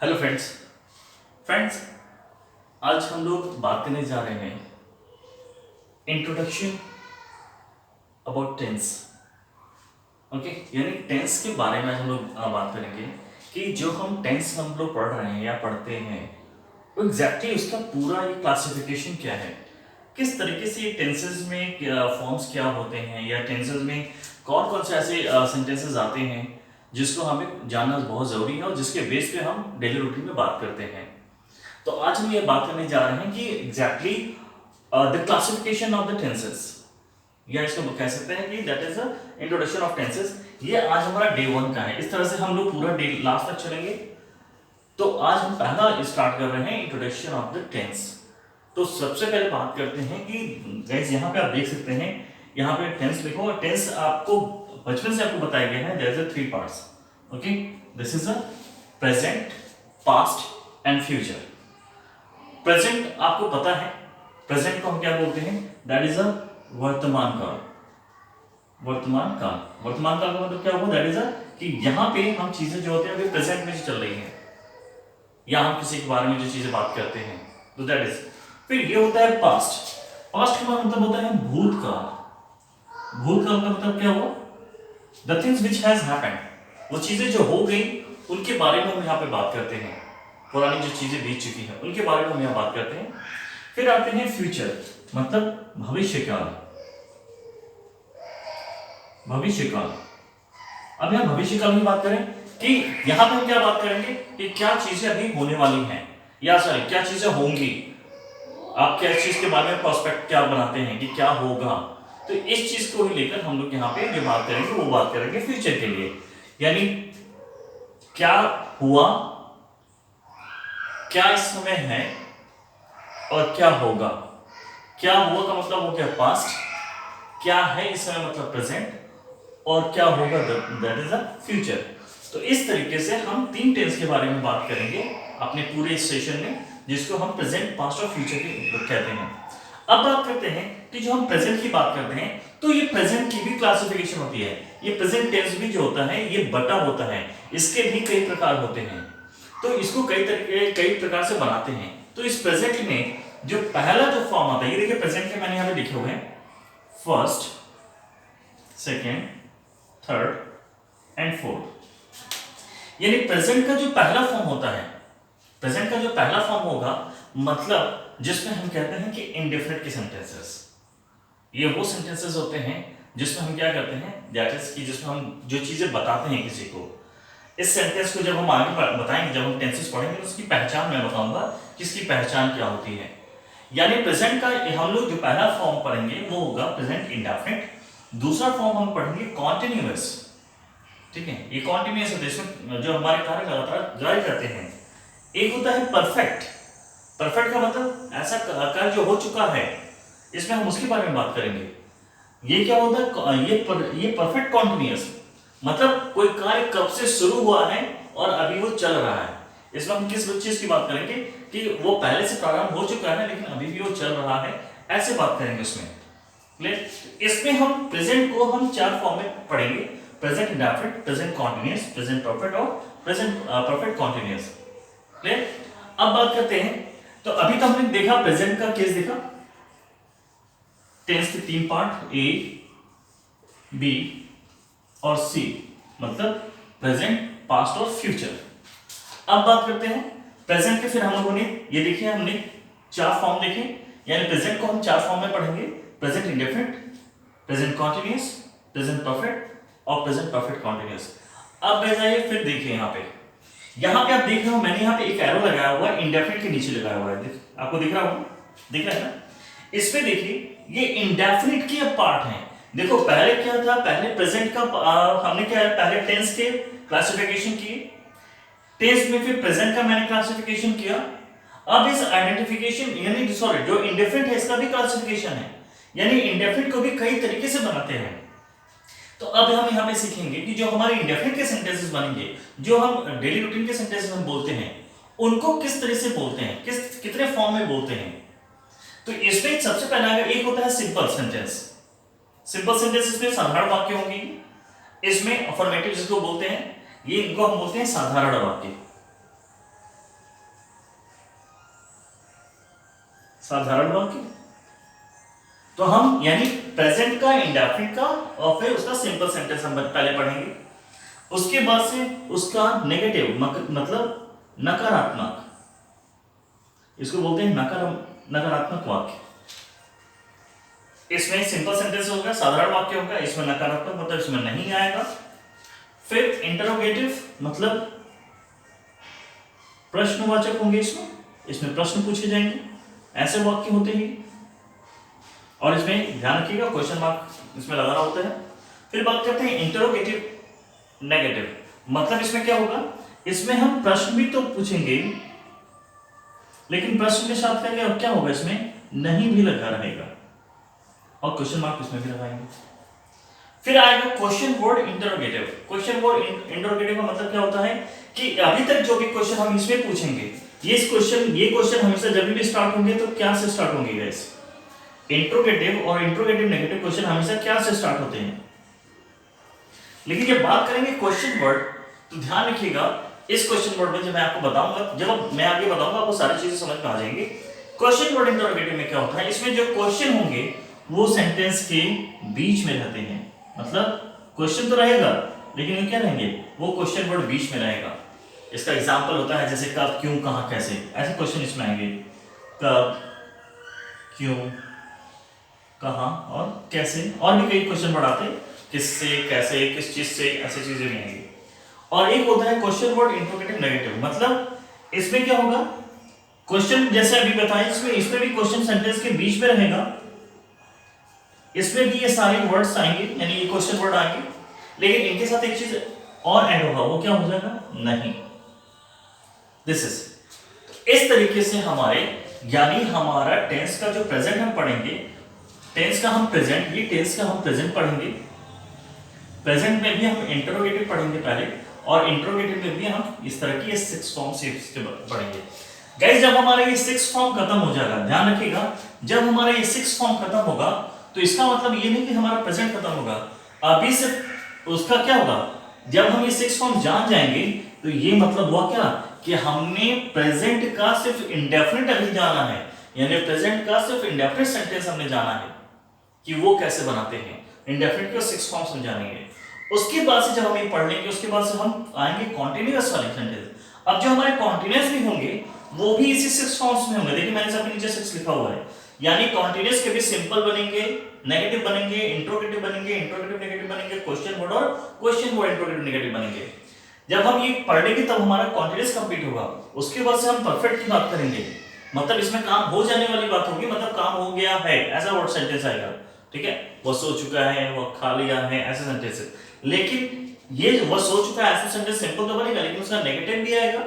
Hello friends. Friends, आज हम लोग बात करने जा रहे हैं इंट्रोडक्शन अबाउट टेंस। ओके, यानी टेंस के बारे में आज हम लोग बात करेंगे कि जो हम टेंस हम लोग पढ़ रहे हैं या पढ़ते हैं वो एग्जैक्टली उसका पूरा ये क्लासिफिकेशन क्या है, किस तरीके से ये टेंसेस में फॉर्म्स क्या होते हैं या टेंसेस में कौन कौन से ऐसे सेंटेंसेस आते हैं जिसको हमें जानना बहुत ज़रूरी है और जिसके बेस पे हम डेली रूटीन में बात करते हैं। तो आज हम ये बात करने जा रहे हैं कि exactly the classification of the tenses, या इसको कह सकते हैं कि that is the introduction of tenses. ये आज हमारा डे 1 का है। इस तरह से हम लोग पूरा डे लास्ट तक चलेंगे। तो आज हम पहला स्टार्ट कर रहे हैं इंट्रोडक्शन ऑफ द टेंस। तो सबसे पहले बात करते हैं कि गाइस यहाँ पे आप देख सकते हैं, यहाँ पे टेंस लिखो और टेंस आपको बचपन से आपको बताया गया है there is 3 parts. Okay, this is a present, past and future. Present आपको पता है, प्रेजेंट को हम क्या बोलते हैं, दैट इज अ वर्तमान काल। वर्तमान काल, वर्तमान काल का मतलब क्या हुआ, दैट इज अ कि यहाँ पे हम चीजें जो होती हैं अभी प्रेजेंट में चल रही हैं या हम किसी के बारे में जो चीजें बात करते हैं, तो दैट इज। फिर ये होता है पास्ट। पास्ट का मतलब होता है भूतकाल। भूतकाल का मतलब क्या हुआ, the things which has happened, वो चीजें जो हो गई उनके बारे में हम यहाँ पे बात करते हैं। पुरानी जो चीजें बीत चुकी हैं उनके बारे में हम यहाँ बात करते हैं। फिर आते हैं फ्यूचर, मतलब भविष्य काल। भविष्य काल, अब यहाँ भविष्य काल की बात करें कि यहाँ पे हम क्या बात करेंगे कि क्या चीजें अभी होने वाली हैं या सॉरी क्या चीजें होंगी। आप क्या चीज के बारे में प्रोस्पेक्ट क्या बनाते हैं कि क्या होगा, तो इस चीज को ही लेकर हम लोग यहाँ पे जो बात करेंगे वो बात करेंगे फ्यूचर के लिए। यानी क्या हुआ, क्या इस समय है और क्या होगा। क्या हुआ का मतलब हो गया पास्ट, क्या है इस समय मतलब प्रेजेंट, और क्या होगा दैट इज द फ्यूचर। तो इस तरीके से हम 3 टेंस के बारे में बात करेंगे अपने पूरे सेशन में, जिसको हम प्रेजेंट, पास्ट और फ्यूचर के कहते हैं। अब बात करते हैं कि जो हम प्रेजेंट की बात करते हैं तो ये प्रेजेंट की भी क्लासिफिकेशन होती है। ये प्रेजेंट टेंस भी जो होता है ये बटा होता है, इसके भी कई प्रकार होते हैं। तो इसको कई प्रकार से बनाते हैं। तो इस प्रेजेंट में जो पहला जो फॉर्म आता है, ये देखिए प्रेजेंट के मैंने यहां पे लिखे हुए हैं first, second, third and fourth. यानी प्रेजेंट का जो पहला फॉर्म होता है, प्रेजेंट का जो पहला फॉर्म होगा मतलब जिसमें हम कहते हैं कि इंडेफिनिट के सेंटेंसेस। ये वो सेंटेंसेस होते हैं जिसमें हम क्या करते हैं, दैट इज कि जिसमें हम जो चीजें बताते हैं किसी को। इस सेंटेंस को जब हम आगे बताएंगे, जब हम टेंसेस पढ़ेंगे तो उसकी पहचान मैं बताऊंगा कि इसकी पहचान क्या होती है। यानी प्रेजेंट का हम लोग जो पहला फॉर्म पढ़ेंगे वो होगा प्रेजेंट इंडेफिनिट। दूसरा फॉर्म हम पढ़ेंगे कॉन्टिन्यूअस। ठीक है, ये कॉन्टिन्यूअस होता है, इसमें जो हमारे कार्य लगातार जारी करते हैं। एक होता है परफेक्ट। परफेक्ट का मतलब ऐसा कार्य जो हो चुका है, इसमें हम उसके बारे में बात करेंगे। ये क्या होता है, ये परफेक्ट कॉन्टिन्यूअस, मतलब कोई कार्य कब से शुरू हुआ है और अभी वो चल रहा है। इसमें हम किस चीज की बात करेंगे कि वो पहले से प्रारंभ हो चुका है लेकिन अभी भी वो चल रहा है, ऐसे बात करेंगे उसमें। इसमें हम प्रेजेंट को हम 4 फॉर्म में पढ़ेंगे, present indefinite, present continuous, present perfect और प्रेजेंट परफेक्ट कॉन्टिन्यूअस। क्लियर। अब बात करते हैं, तो अभी तो हमने देखा प्रेजेंट का केस देखा, टेंस के 3 पार्ट ए, बी और सी, मतलब प्रेजेंट, पास्ट और फ्यूचर। अब बात करते हैं प्रेजेंट के। फिर हम लोगों ने ये देखिए, हमने 4 फॉर्म देखे, यानी प्रेजेंट को हम 4 फॉर्म में पढ़ेंगे, present indefinite, present continuous, present perfect और प्रेजेंट परफेक्ट कॉन्टिन्यूअस। अब जाइए फिर देखिए यहाँ पे आप देख रहे हो मैंने यहाँ पे एक एरो लगाया हुआ है, इंडेफिनिट के नीचे लगाया हुआ है, आपको दिख रहा होगा, दिख रहा है ना। इसमें देखिए ये इंडेफिनिट के पार्ट हैं। देखो पहले क्या था, पहले प्रेजेंट का हमने क्या है, पहले टेंस के क्लासिफिकेशन किए, टेंस में फिर प्रेजेंट का मैंने क्लासिफिकेशन किया। अब इस आइडेंटिफिकेशन यानी सॉरी जो इंडेफिनिट है इसका भी क्लासिफिकेशन है, यानी इंडेफिनिट को भी कई तरीके से बनाते हैं। तो अब हम यहाँ पे सीखेंगे कि जो हमारे इंडेफिनिट के सेंटेंसेस बनेंगे, जो हम डेली रूटीन के सेंटेंसेस हम बोलते हैं, उनको किस तरह से बोलते हैं, कितने फॉर्म में बोलते हैं। तो इसमें सबसे पहला अगर एक होता है सिंपल सेंटेंस। सिंपल सेंटेंसेस में साधारण वाक्य होंगे, इसमें अफर्मेटिव जिसको बोलते हैं, ये इनको हम बोलते हैं साधारण वाक्य। साधारण वाक्य। तो हम यानी प्रेजेंट का, इंडेफिनिट का और फिर उसका सिंपल सेंटेंस हम पहले पढ़ेंगे। उसके बाद से उसका नेगेटिव मतलब नकारात्मक, इसको बोलते हैं नकारात्मक वाक्य। इसमें सिंपल सेंटेंस होगा, साधारण वाक्य होगा, इसमें नकारात्मक मतलब इसमें नहीं आएगा। फिर इंटरोगेटिव मतलब प्रश्नवाचक होंगे, इसमें प्रश्न पूछे जाएंगे, ऐसे वाक्य होते हैं। और इसमें ध्यान रखिएगा क्वेश्चन मार्क इसमें लगाना होता है। फिर बात करते हैं इंटरोगेटिव नेगेटिव, मतलब इसमें क्या होगा, इसमें हम प्रश्न भी तो पूछेंगे लेकिन प्रश्न के साथ क्या होगा, इसमें नहीं भी लगा रहेगा और क्वेश्चन मार्क इसमें भी लगाएंगे। फिर आएगा question word interrogative. Question word interrogative का मतलब क्या होता है कि अभी तक जो भी क्वेश्चन हम इसमें पूछेंगे, ये क्वेश्चन हमेशा जब भी स्टार्ट होंगे तो क्या से स्टार्ट होंगे गाइस, इंटरोगेटिव और इंटरोगेटिव नेगेटिव क्वेश्चन हमेशा क्या से स्टार्ट होते हैं। लेकिन जब बात करेंगे क्वेश्चन वर्ड तो ध्यान रखिएगा, इस क्वेश्चन वर्ड में जब मैं आपको बताऊंगा, जब मैं आगे बताऊंगा आपको सारी चीजें समझ में आ जाएंगी। क्वेश्चन वर्ड इंटरोगेटिव में क्या होता है, इसमें जो क्वेश्चन होंगे वो सेंटेंस के बीच में रहते हैं। मतलब क्वेश्चन तो रहेगा लेकिन वो क्या रहेंगे, वो क्वेश्चन वर्ड बीच में रहेगा। इसका एग्जांपल होता है जैसे कब, क्यों, कहां, कैसे, ऐसे क्वेश्चन इसमें आएंगे। कब, क्यों, कहां और कैसे, और भी कई क्वेश्चन वर्ड आते हैं, किससे, कैसे, किस चीज से, ऐसी चीजें भी आएंगी। और एक होता है क्वेश्चन वर्ड इंटरोगेटिव नेगेटिव, मतलब इसमें क्या होगा, क्वेश्चन जैसे अभी बताया, इसमें भी क्वेश्चन सेंटेंस के बीच में रहेगा, इसमें भी ये सारे वर्ड्स आएंगे यानी ये क्वेश्चन वर्ड आएंगे, लेकिन इनके साथ एक चीज और ऐड होगा, वो क्या हो जाएगा, नहीं। दिस इज इस तरीके से हमारे यानी हमारा टेंस का जो प्रेजेंट हम पढ़ेंगे, टेंस का हम प्रेजेंट, ये टेंस का हम प्रेजेंट पढ़ेंगे। प्रेजेंट में भी हम इंटरोगेटिव पढ़ेंगे पहले, और इंटरोगेटिव में भी हम इस तरह की 6 फॉर्म से पढ़ेंगे। गाइस जब हमारा ये 6 फॉर्म खत्म हो जाएगा, ध्यान रखिएगा, जब हमारा ये 6 फॉर्म खत्म होगा तो इसका मतलब ये नहीं कि हमारा प्रेजेंट खत्म होगा, अभी सिर्फ उसका क्या होगा, जब हम ये 6 फॉर्म जान जाएंगे तो ये मतलब हुआ क्या कि हमने प्रेजेंट का सिर्फ इंडेफिनिट अभी जाना है, यानी प्रेजेंट का सिर्फ इंडेफिनिट सेंटेंस हमने जाना है कि वो कैसे बनाते हैं, इंडेफिनिट के 6 फॉर्म्स हम जानेंगे। उसके बाद से जब हम ये पढ़ लेंगे, उसके बाद से हम आएंगे कॉन्टिन्यूअस वाले सेंटेंस। अब जो हमारे कॉन्टिन्यूअस भी होंगे वो भी इसी 6 फॉर्म्स में होंगे। देखिए मैंने सबके नीचे 6 लिखा हुआ है, यानी कॉन्टिन्यूअस के भी सिंपल बनेंगे, नेगेटिव बनेंगे, इंटरोगेटिव बनेंगे, इंटरोगेटिव नेगेटिव बनेंगे, क्वेश्चन वर्ड और क्वेश्चन वर्ड इंटरोगेटिव नेगेटिव बनेंगे। जब हम ये पढ़ लेंगे तब हमारा कॉन्टिन्यूअस कंप्लीट होगा। उसके बाद से हम परफेक्ट की बात करेंगे, मतलब इसमें काम हो जाने वाली बात होगी, मतलब काम हो गया है ऐसा वर्ड सेंटेंस आएगा, ठीक है, वो सो चुका है, वो खा लिया है, ऐसे सेंटेंस। लेकिन ये वो सो चुका है ऐसा सेंटेंस सिंपल तो बनेगा, लेकिन उसका नेगेटिव भी आएगा,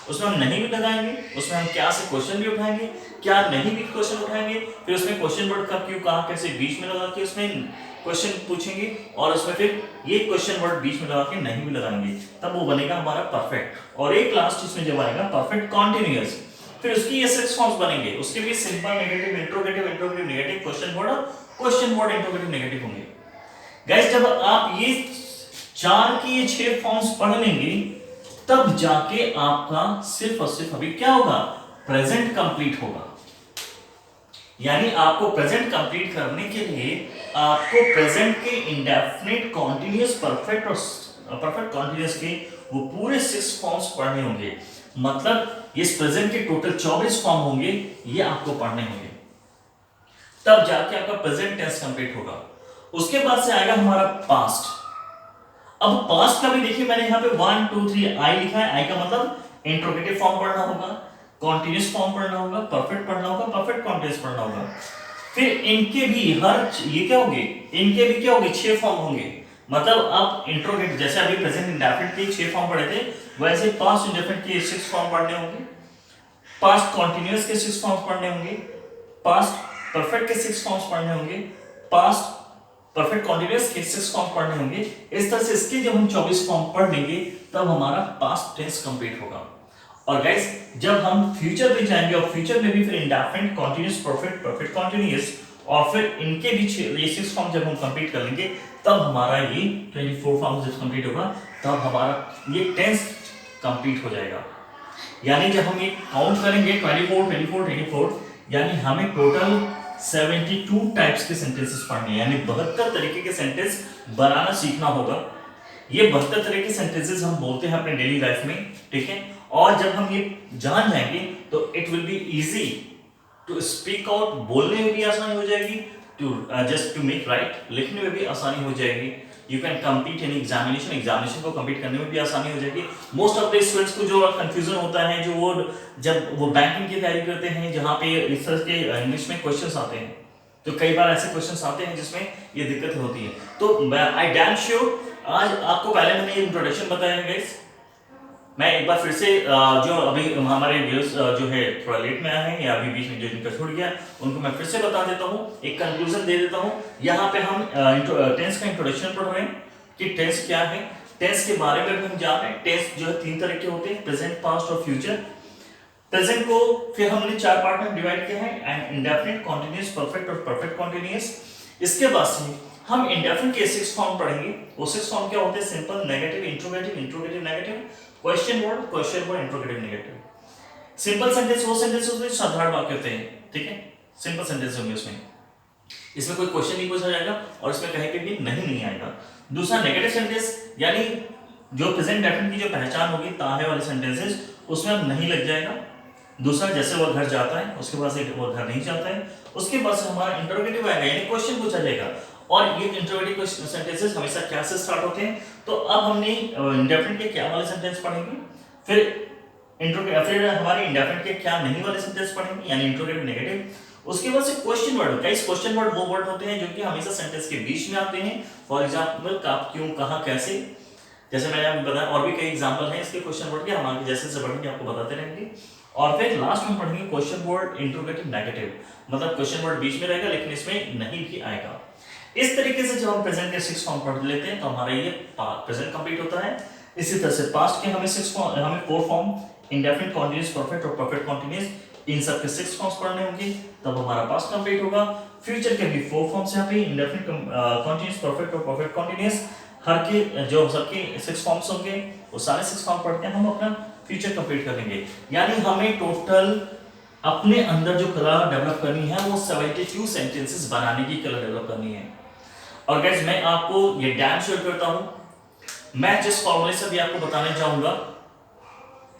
उसमें हम नहीं भी लगाएंगे, उसमें हम क्या से क्वेश्चन भी उठाएंगे, क्या नहीं भी क्वेश्चन उठाएंगे, फिर उसमें क्वेश्चन वर्ड कब, क्यों, कहां, कैसे बीच में लगा के उसमें क्वेश्चन पूछेंगे, और उसमें फिर ये क्वेश्चन वर्ड बीच में लगा के नहीं भी लगाएंगे, तब वो बनेगा हमारा परफेक्ट। और एक लास्ट इसमें जब आएगा परफेक्ट कॉन्टिन्यूअस, फिर उसकी ये 6 फॉर्म्स बनेंगे, उसके भी simple, negative, interrogative, interrogative negative, question word और क्वेश्चन वर्ड इंटरोगेटिव नेगेटिव होंगे। गाइस जब आप ये 4 की ये 6 फॉर्म्स पढ़ लेंगे तब जाके आपका सिर्फ और सिर्फ अभी क्या होगा, प्रेजेंट कंप्लीट होगा। यानी आपको प्रेजेंट कंप्लीट करने के लिए आपको प्रेजेंट के इंडेफिनिट, कॉन्टिन्यूअस, परफेक्ट और परफेक्ट कॉन्टिन्यूअस के वो पूरे 6 फॉर्म्स पढ़ने होंगे। मतलब इस प्रेजेंट के टोटल 24 फॉर्म होंगे, ये आपको पढ़ने होंगे, तब जाके आपका प्रेजेंट टेंस कंप्लीट होगा। उसके बाद से आएगा हमारा पास्ट। अब पास्ट का भी देखिए मैंने यहाँ पे 1 2 3 आई लिखा है। आई का मतलब इंट्रोगेटिव फॉर्म पढ़ना होगा, कॉन्टिन्यूअस फॉर्म पढ़ना होगा, परफेक्ट पढ़ना होगा, परफेक्ट कॉन्टिन्यूअस पढ़ना होगा। फिर इनके भी ये क्या होंगे, इनके भी क्या होंगे, 6 फॉर्म होंगे। मतलब आप इंट्रोगेटिव जैसे अभी प्रेजेंट इंडेफिनिट के 6 फॉर्म पढ़े थे, वैसे पास्ट इंडेफिनिट के 6 फॉर्म पढ़ने होंगे, पास्ट कॉन्टिन्यूअस के 6 फॉर्म्स पढ़ने होंगे, पास्ट परफेक्ट के 6 फॉर्म्स पढ़ने होंगे, पास्ट परफेक्ट कॉन्टिन्यूअस के 6 फॉर्म पढ़ने होंगे। इस तरह से इसके जब हम 24 फॉर्म पढ़ लेंगे तब हमारा पास्ट टेंस कंप्लीट होगा। और गाइस जब हम फ्यूचर में जाएंगे और फ्यूचर में भी फिर indefinite, continuous, perfect, perfect continuous और फिर इनके भी 6 फॉर्म जब हम कंप्लीट कर लेंगे तब हमारा ये 24 फॉर्म जब कंप्लीट होगा तब हमारा ये टेंस कंप्लीट हो जाएगा। यानी जब हम ये काउंट करेंगे 24 24 24, यानी हमें टोटल 72 टाइप्स के सेंटेंसेस पढ़ने हैं, यानी 72 तरीके के सेंटेंस बनाना सीखना होगा। ये 72 तरह के सेंटेंसेस हम बोलते हैं अपने डेली लाइफ में, ठीक है। और जब हम ये जान जाएंगे तो it will be easy to speak out, बोलने में भी आसानी हो जाएगी, to just to make right, लिखने में भी आसानी हो जाएगी। You can compete in examination को कम्पीट करने में भी आसानी हो जाएगी। मोस्ट ऑफ द स्टूडेंट्स को जो कंफ्यूजन होता है, जो वो जब वो बैंकिंग की तैयारी करते हैं, जहाँ पे इस तरह के इंग्लिश में क्वेश्चंस आते हैं, तो कई बार ऐसे क्वेश्चंस आते हैं जिसमें ये दिक्कत होती है। तो आई डैम श्योर आज आपको पहले मैंने इंट्रोडक्शन बताया है गाइस, मैं एक बार फिर से जो अभी हमारे व्यूअर्स जो है थोड़ा लेट में आए हैं या अभी बीच में जो इनका छूट गया उनको मैं फिर से बता देता हूँ, एक कंक्लूजन दे देता हूँ। यहाँ पे हम टेंस का इंट्रोडक्शन पढ़ रहे हैं कि टेंस क्या है, टेंस के बारे में भी हम जान रहे हैं। टेंस जो है 3 तरह के होते हैं, प्रेजेंट, पास्ट और फ्यूचर। प्रेजेंट को फिर हमने 4 पार्ट में डिवाइड किया है, एंड इंडेफिनिट, कॉन्टिन्यूअस, परफेक्ट और परफेक्ट कॉन्टिन्यूअस। इसके बाद से हम इंडेफिनिट के 6 फॉर्म पढ़ेंगे। वो 6 फॉर्म क्या होते हैं? Simple, negative, interrogative, interrogative negative, question word, interrogative negative. Simple sentence वो सेंटेंस होते हैं साधारण वाक्य होते हैं, ठीक है, सिंपल सेंटेंस होंगे उसमें, इसमें कोई क्वेश्चन नहीं पूछा जाएगा और इसमें कहीं पे भी नहीं आएगा। दूसरा नेगेटिव सेंटेंस, यानी जो प्रेजेंट डेफिनेट की जो पहचान होगी ताहे वाले सेंटेंसेस, उसमें अब नहीं लग जाएगा। दूसरा, जैसे वो घर जाता है उसके बाद से वो घर नहीं जाता है, उसके बाद से हमारा इंटरोगेटिव आएगा, यानी क्वेश्चन पूछा जाएगा। और ये इंटरोगेटिव सेंटेंसेस हमेशा क्या से स्टार्ट होते हैं? तो अब हमने इंडेफिनिट के क्या वाले सेंटेंस पढ़ेंगे, फिर हमारे इंडेफिनिट के क्या नहीं वाले सेंटेंस पढ़ेंगे, यानी इंटरोगेटिव, नेगेटिव। उसके बाद से question word. Guys question word वो वर्ड होते हैं जो कि हमेशा सेंटेंस के बीच में आते हैं। फॉर एग्जांपल, कब, क्यों, कहां, कैसे, जैसे मैंने आपको बताया। और भी कई एग्जांपल हैं इसके क्वेश्चन वर्ड के, हम आगे जैसे जैसे बढ़ेंगे आपको बताते रहेंगे। और फिर लास्ट में पढ़ेंगे क्वेश्चन वर्ड इंटरोगेटिव नेगेटिव, मतलब क्वेश्चन वर्ड बीच में रहेगा लेकिन इसमें नहीं भी आएगा। इस तरीके से जब हम प्रेजेंट के 6 फॉर्म पढ़ लेते हैं तो हमारा ये प्रेजेंट कंप्लीट होता है। इसी तरह से पास्ट के हमें 4 फॉर्म, इंडेफिनिट, कॉन्टिन्यूअस, परफेक्ट और परफेक्ट कॉन्टिन्यूअस, इन सब के 6 फॉर्म्स पढ़ने होंगे, तब हमारा पास्ट कंप्लीट होगा। फ्यूचर के भी 4 फॉर्म्स यहाँ पे, इंडेफिनिट, कॉन्टिन्यूअस, परफेक्ट और परफेक्ट कॉन्टिन्यूअस। हर के जो सबके 6 फॉर्म्स होंगे वो सारे 6 फॉर्म पढ़ के हम अपना फ्यूचर कंप्लीट कर लेंगे। यानी हमें टोटल अपने अंदर जो कला डेवलप करनी है वो 72 सेंटेंसेस बनाने की कला डेवलप करनी है। और गाइस मैं आपको ये डैम श्योर करता हूं, मैं जिस फॉर्मूले से भी आपको बताने जाऊंगा,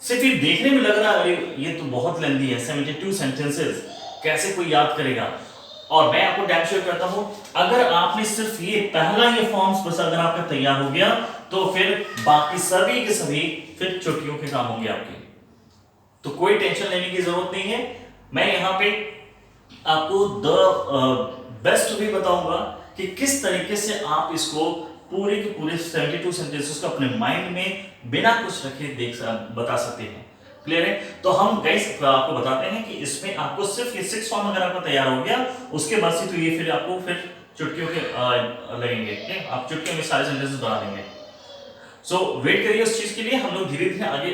सिर्फ ये देखने में लग रहा है अरे ये तो बहुत लेंथी है, 72 सेंटेंसेस कैसे कोई याद करेगा। और मैं आपको डैम श्योर करता हूं, अगर आपने सिर्फ ये पहला ये फॉर्म्स बस अगर आपका तैयार हो गया तो फिर बाकी सभी के सभी फिर छुट्टियों के काम होंगे आपके, तो कोई टेंशन लेने की जरूरत नहीं है। मैं यहाँ पे आपको बेस्ट भी बताऊंगा कि किस तरीके से आप इसको पूरे के पूरे 72 सेंटेंसेस को अपने माइंड में बिना कुछ रखे बता सकते हैं। क्लियर है? तो हम गाइस आपको बताते हैं कि इसमें आपको सिर्फ ये 6 फॉर्म अगर आपका तैयार हो गया उसके बाद से तो ये फिर आपको फिर चुटकियों के लगेंगे, ठीक है, आप चुटकियों में सारे सेंटेंसेस बना लेंगे। सो वेट करिए उस चीज के लिए, हम लोग धीरे धीरे आगे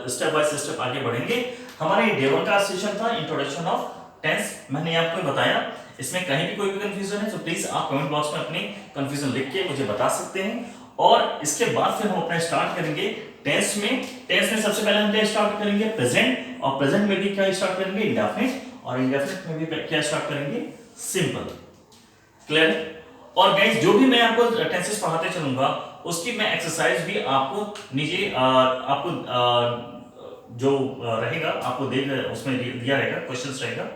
स्टेप बाय स्टेप आगे बढ़ेंगे। हमारा ये डे 1 का सेशन था इंट्रोडक्शन ऑफ टेंस, मैंने आपको बताया। इसमें कहीं भी कोई भी कंफ्यूजन है तो प्लीज आप कमेंट बॉक्स में अपनी कंफ्यूजन लिख के मुझे बता सकते हैं। और इसके बाद फिर हम अपना स्टार्ट करेंगे टेंस में। टेंस में सबसे पहले हम क्या स्टार्ट करेंगे? प्रेजेंट, और प्रेजेंट में भी क्या स्टार्ट करेंगे? इंडेफिनिट, और इंडेफिनिट में भी क्या स्टार्ट करेंगे? सिंपल। क्लियर? और गाइस जो भी मैं आपको टेंसेस पढ़ाते चलूंगा उसकी मैं एक्सरसाइज भी आपको नीचे आपको जो रहेगा आपको उसमें दिया रहेगा, क्वेश्चंस रहेगा,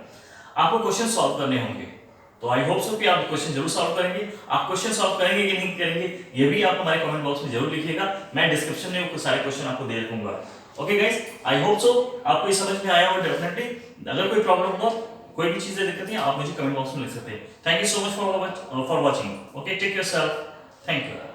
आपको क्वेश्चन सॉल्व करने होंगे। तो आई होप सो कि आप क्वेश्चन जरूर सॉल्व करेंगे। आप क्वेश्चन सॉल्व करेंगे कि नहीं करेंगे ये भी आप हमारे कमेंट बॉक्स में जरूर लिखिएगा, मैं डिस्क्रिप्शन में सारे क्वेश्चन आपको दे रखूंगा। Okay guys, I hope so आपको ये समझ में आया होगा डेफिनेटली। अगर कोई प्रॉब्लम हो, कोई भी चीजें दिक्कत है, आप मुझे कमेंट बॉक्स में लिख सकते हैं। Thank you so much for watching. Okay, take care self, thank you.